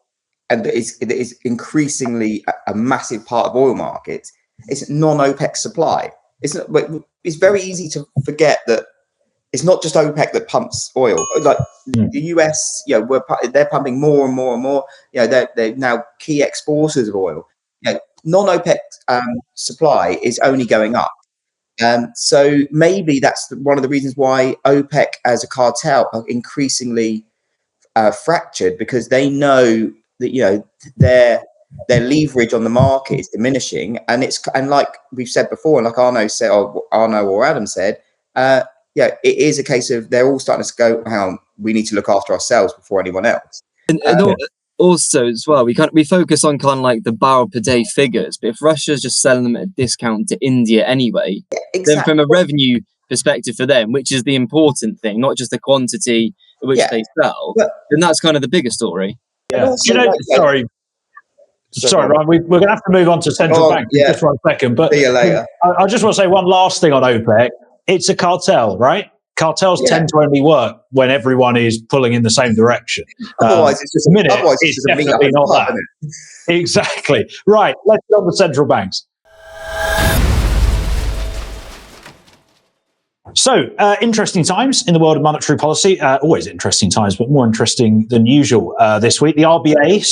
and that is increasingly a massive part of oil markets, is non-OPEC supply. It's very easy to forget that it's not just OPEC that pumps oil. Like the US, they're pumping more and more and more. They're now key exporters of oil. Non-OPEC supply is only going up. So maybe that's one of the reasons why OPEC as a cartel are increasingly fractured, because they know that their leverage on the market is diminishing, and like we've said before, and like Arno or Adam said, it is a case of they're all starting to go, we need to look after ourselves before anyone else. And also as well, we focus on kind of like the barrel per day figures, but if Russia's just selling them at a discount to India anyway, then from a revenue perspective for them, which is the important thing, not just the quantity at which they sell, then that's kind of the bigger story. Yeah. Sorry, Ryan, we're going to have to move on to central bank just for a second. But see you later. I just want to say one last thing on OPEC. It's a cartel, right? Cartels tend to only work when everyone is pulling in the same direction. Otherwise, it's just a definitely not that. Exactly. Right. Let's go on to central banks. So, interesting times in the world of monetary policy. Always interesting times, but more interesting than usual this week. The RBA,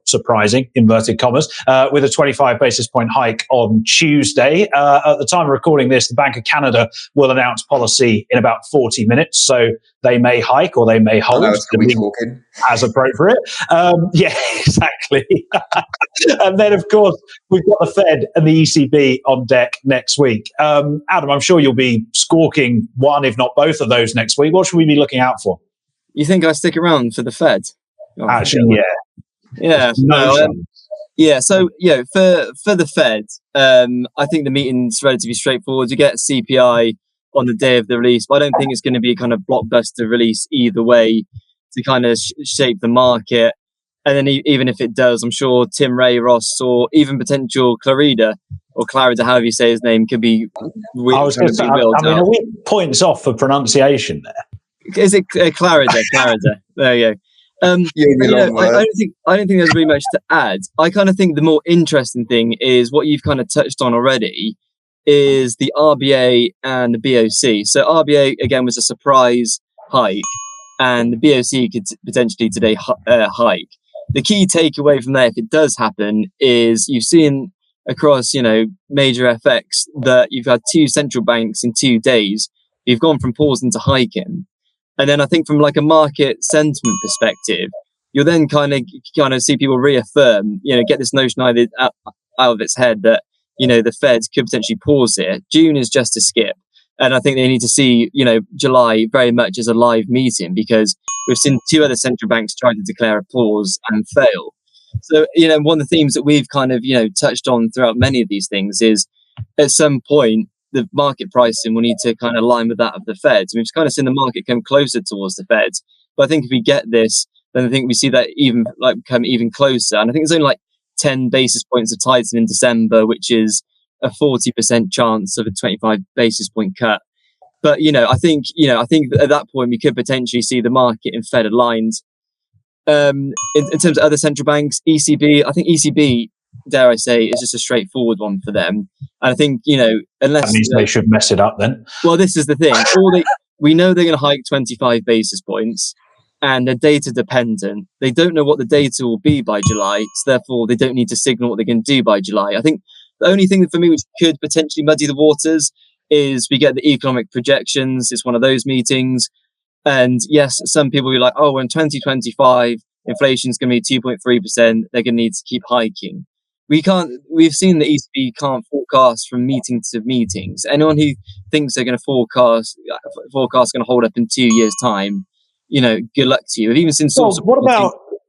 surprising, inverted commas, with a 25 basis point hike on Tuesday. At the time of recording this, the Bank of Canada will announce policy in about 40 minutes. So they may hike or they may hold as appropriate. Yeah, exactly. And then, of course, we've got the Fed and the ECB on deck next week. Adam, I'm sure you'll be squawking one, if not both of those next week. What should we be looking out for? You think I stick around for the Fed? Actually, yeah. So for the Fed, I think the meeting's relatively straightforward. You get CPI on the day of the release, but I don't think it's going to be a kind of blockbuster release either way to kind of shape the market. And then even if it does, I'm sure Tim Ray Ross or even potential Clarida, however you say his name, could be. Are we points off for pronunciation there? Is it Clarida? There you go. I don't think there's really much to add. I kind of think the more interesting thing is what you've kind of touched on already, is the RBA and the BOC. So RBA again was a surprise hike, and the BOC could potentially today hike. The key takeaway from there, if it does happen, is you've seen across major FX that you've had two central banks in 2 days. You've gone from pausing to hiking. And then I think from like a market sentiment perspective, you'll then kind of see people reaffirm, get this notion out of its head that, the Fed could potentially pause here. June is just a skip. And I think they need to see, July very much as a live meeting, because we've seen two other central banks try to declare a pause and fail. So, one of the themes that we've kind of, touched on throughout many of these things is at some point, the market pricing will need to kind of align with that of the Fed. We've kind of seen the market come closer towards the Fed. But I think if we get this, then I think we see that come even closer. And I think there's only like 10 basis points of tightening in December, which is a 40% chance of a 25 basis point cut. But, I think at that point, we could potentially see the market and Fed aligned. In terms of other central banks, ECB, I think ECB, dare I say, is just a straightforward one for them. And I think, unless... That means they should mess it up then. Well, this is the thing. We know they're going to hike 25 basis points. and they're data dependent. They don't know what the data will be by July, so therefore they don't need to signal what they're going to do by July. I think the only thing for me which could potentially muddy the waters is we get the economic projections. It's one of those meetings. And yes, some people will be like, oh, in 2025, inflation is going to be 2.3%. They're going to need to keep hiking. We've seen the ECB can't forecast from meeting to meetings. Anyone who thinks they're going to forecast going to hold up in 2 years' time, good luck to you. We've even seen sorts of.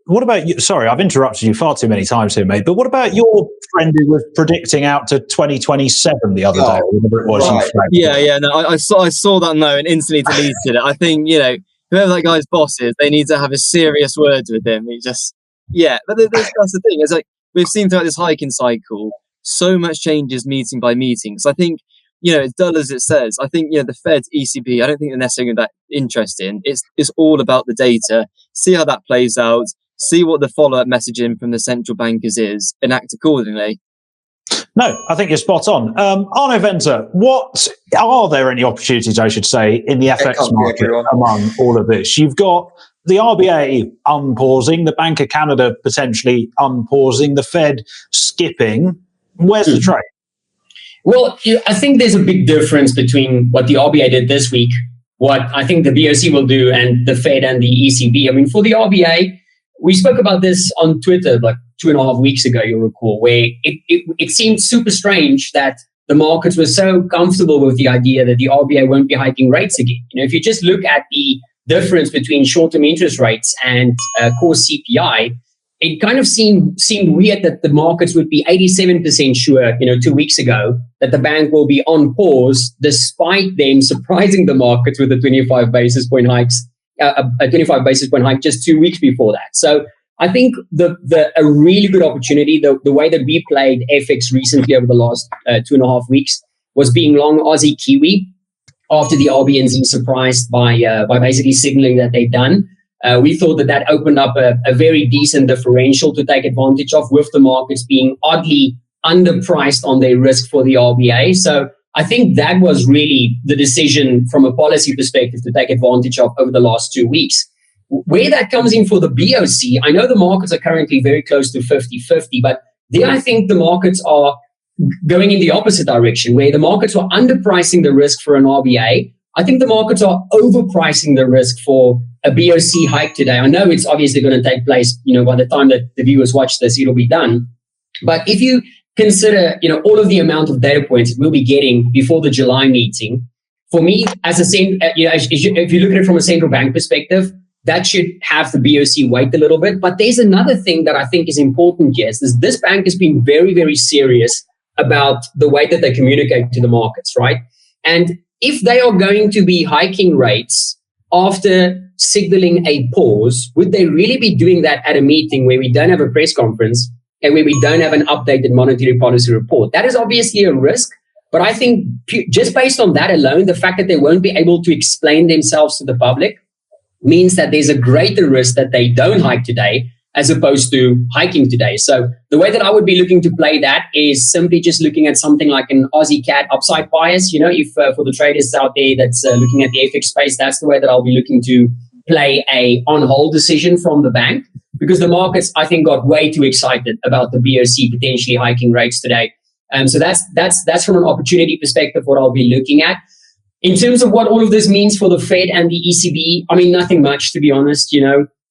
What about you? Sorry, I've interrupted you far too many times here, mate. But what about your friend who was predicting out to 2027 the other day? Whatever it was. Right. No, I saw that note and instantly deleted it. I think whoever that guy's boss is, they need to have a serious word with him. But that's the thing. It's like we've seen throughout this hiking cycle, so much changes meeting by meeting. So I think as dull as it says, I think the Fed, ECB, I don't think they're necessarily that interested in. It's all about the data. See how that plays out. See what the follow-up messaging from the central bankers is and act accordingly. No, I think you're spot on. Arno Venter, are there any opportunities, I should say, in the FX market among all of this? You've got the RBA unpausing, the Bank of Canada potentially unpausing, the Fed skipping. Where's the trade? Well, I think there's a big difference between what the RBA did this week, what I think the BOC will do, and the Fed and the ECB. I mean, for the RBA, we spoke about this on Twitter like 2.5 weeks ago, you'll recall, where it seemed super strange that the markets were so comfortable with the idea that the RBA won't be hiking rates again. If you just look at the difference between short-term interest rates and core CPI, it kind of seemed weird that the markets would be 87% sure, 2 weeks ago, that the bank will be on pause, despite them surprising the markets with a 25 basis point hikes. A 25 basis point hike just 2 weeks before that. So I think a really good opportunity, the way that we played FX recently over the last 2.5 weeks, was being long Aussie Kiwi after the RBNZ surprised by basically signaling that they're done. We thought that opened up a very decent differential to take advantage of, with the markets being oddly underpriced on their risk for the RBA. So I think that was really the decision from a policy perspective to take advantage of over the last 2 weeks. Where that comes in for the BOC, I know the markets are currently very close to 50-50, but there I think the markets are going in the opposite direction, where the markets are underpricing the risk for an RBA. I think the markets are overpricing the risk for a BOC hike today. I know it's obviously going to take place, by the time that the viewers watch this, it'll be done. But if you consider, all of the amount of data points we'll be getting before the July meeting, for me, if you look at it from a central bank perspective, that should have the BOC wait a little bit. But there's another thing that I think is important, yes. This bank has been very, very serious about the way that they communicate to the markets, right? And if they are going to be hiking rates after signaling a pause, would they really be doing that at a meeting where we don't have a press conference and where we don't have an updated monetary policy report? That is obviously a risk, but I think just based on that alone, the fact that they won't be able to explain themselves to the public means that there's a greater risk that they don't hike today as opposed to hiking today. So the way that I would be looking to play that is simply just looking at something like an Aussie CAD upside bias. If for the traders out there that's looking at the FX space, that's the way that I'll be looking to play a on-hold decision from the bank, because the markets, I think, got way too excited about the BOC potentially hiking rates today. So that's from an opportunity perspective what I'll be looking at. In terms of what all of this means for the Fed and the ECB, I mean, nothing much, to be honest.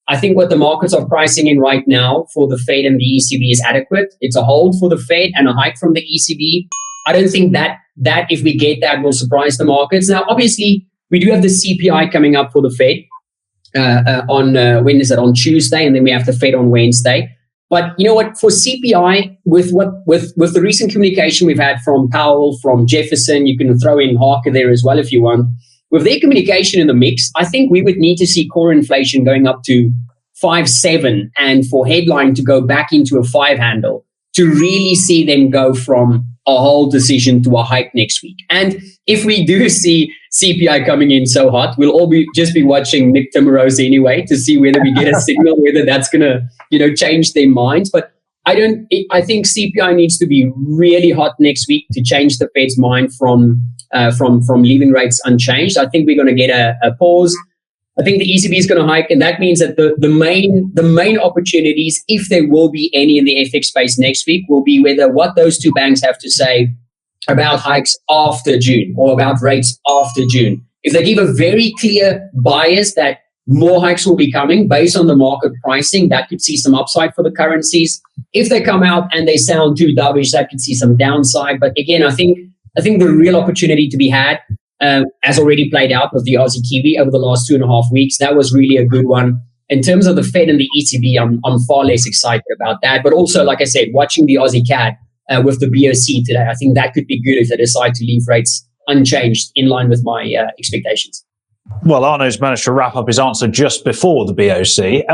I think what the markets are pricing in right now for the Fed and the ECB is adequate. It's a hold for the Fed and a hike from the ECB. I don't think that if we get that will surprise the markets. Now, obviously, we do have the CPI coming up for the Fed on when is it? On Tuesday, and then we have the Fed on Wednesday. But you know what? For CPI, with the recent communication we've had from Powell, from Jefferson, you can throw in Harker there as well if you want. With their communication in the mix, I think we would need to see core inflation going up to 5.7, and for headline to go back into a 5 handle to really see them go from a hold decision to a hike next week. And if we do see CPI coming in so hot, we'll all just be watching Nick Timmerose anyway to see whether we get a signal, whether that's going to, change their minds. But I think CPI needs to be really hot next week to change the Fed's mind from leaving rates unchanged. I think we're going to get a pause, I think the ECB is going to hike, and that means that the main opportunities, if there will be any in the FX space next week, will be whether what those two banks have to say about hikes after June or about rates after June. If they give a very clear bias that more hikes will be coming based on the market pricing, that could see some upside for the currencies. If they come out and they sound too dovish, that could see some downside. But again, I think the real opportunity to be had has already played out with the Aussie Kiwi over the last 2.5 weeks. That was really a good one. In terms of the Fed and the ECB, I'm far less excited about that. But also, like I said, watching the Aussie CAD with the BOC today, I think that could be good if they decide to leave rates unchanged in line with my expectations. Well, Arno's managed to wrap up his answer just before the BOC.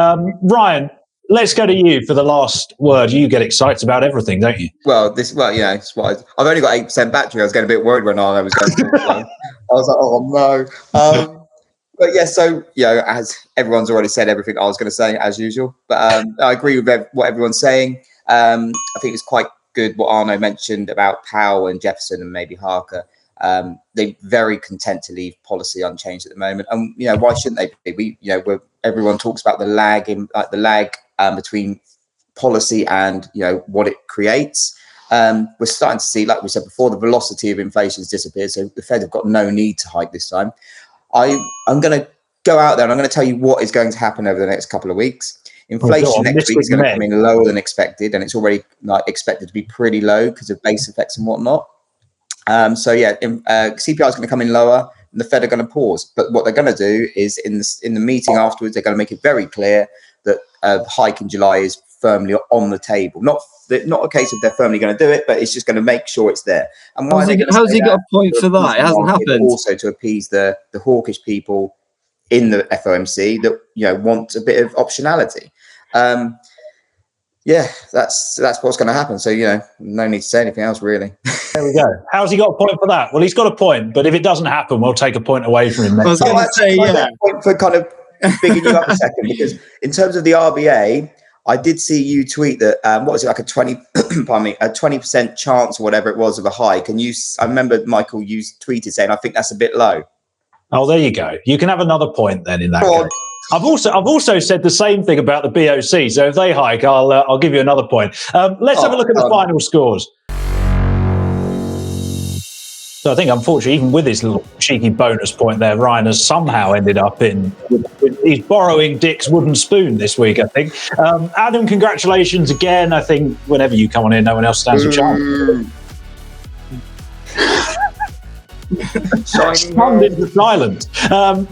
Ryan, let's go to you for the last word. You get excited about everything, don't you? It's what I've only got 8% battery. I was getting a bit worried when Arno was going to I was like, oh no. But yeah, so, as everyone's already said everything I was going to say as usual. But I agree with what everyone's saying. I think it's quite good what Arno mentioned about Powell and Jefferson and maybe Harker. They're very content to leave policy unchanged at the moment, and why shouldn't they be? Everyone talks about the lag between policy and what it creates. We're starting to see, like we said before, the velocity of inflation has disappeared, so the Fed have got no need to hike this time. I'm going to go out there and I'm going to tell you what is going to happen over the next couple of weeks. Inflation next week is going to come in lower than expected, and it's already expected to be pretty low because of base effects and whatnot. CPI is going to come in lower, and the Fed are going to pause. But what they're going to do is in the meeting afterwards, they're going to make it very clear that a hike in July is firmly on the table. Not a case of they're firmly going to do it, but it's just going to make sure it's there. And why how's he got a point for that? It hasn't happened. Also to appease the hawkish people in the FOMC that want a bit of optionality. That's what's going to happen. So no need to say anything else really. There we go. How's he got a point for that? Well, he's got a point, but if it doesn't happen, we'll take a point away from him. I was going to say, point for kind of bigging you up a second, because in terms of the RBA, I did see you tweet that what was it, like a 20% chance or whatever it was of a hike, and I remember Michael, you tweeted saying, I think that's a bit low. Oh, there you go. You can have another point then in that case. I've also said the same thing about the BOC. So if they hike, I'll give you another point. Let's have a look at the final scores. So I think, unfortunately, even with his little cheeky bonus point there, Ryan has somehow ended up he's borrowing Dick's wooden spoon this week, I think. Adam, congratulations again. I think whenever you come on here, no one else stands a chance. Stunned into silence.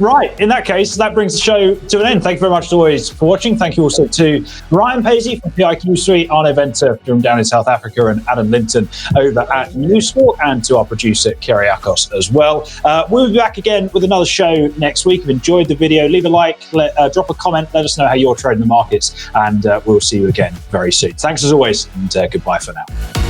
Right, in that case, that brings the show to an end. Thank you very much as always for watching. Thank you also to Ryan Paisey from PIQ Suite, Arno Venter from down in South Africa, and Adam Linton over at Newsquawk, and to our producer Kyriakos as well. We'll be back again with another show next week. If you enjoyed the video, leave a like, drop a comment, let us know how you're trading the markets, and we'll see you again very soon. Thanks as always, and goodbye for now.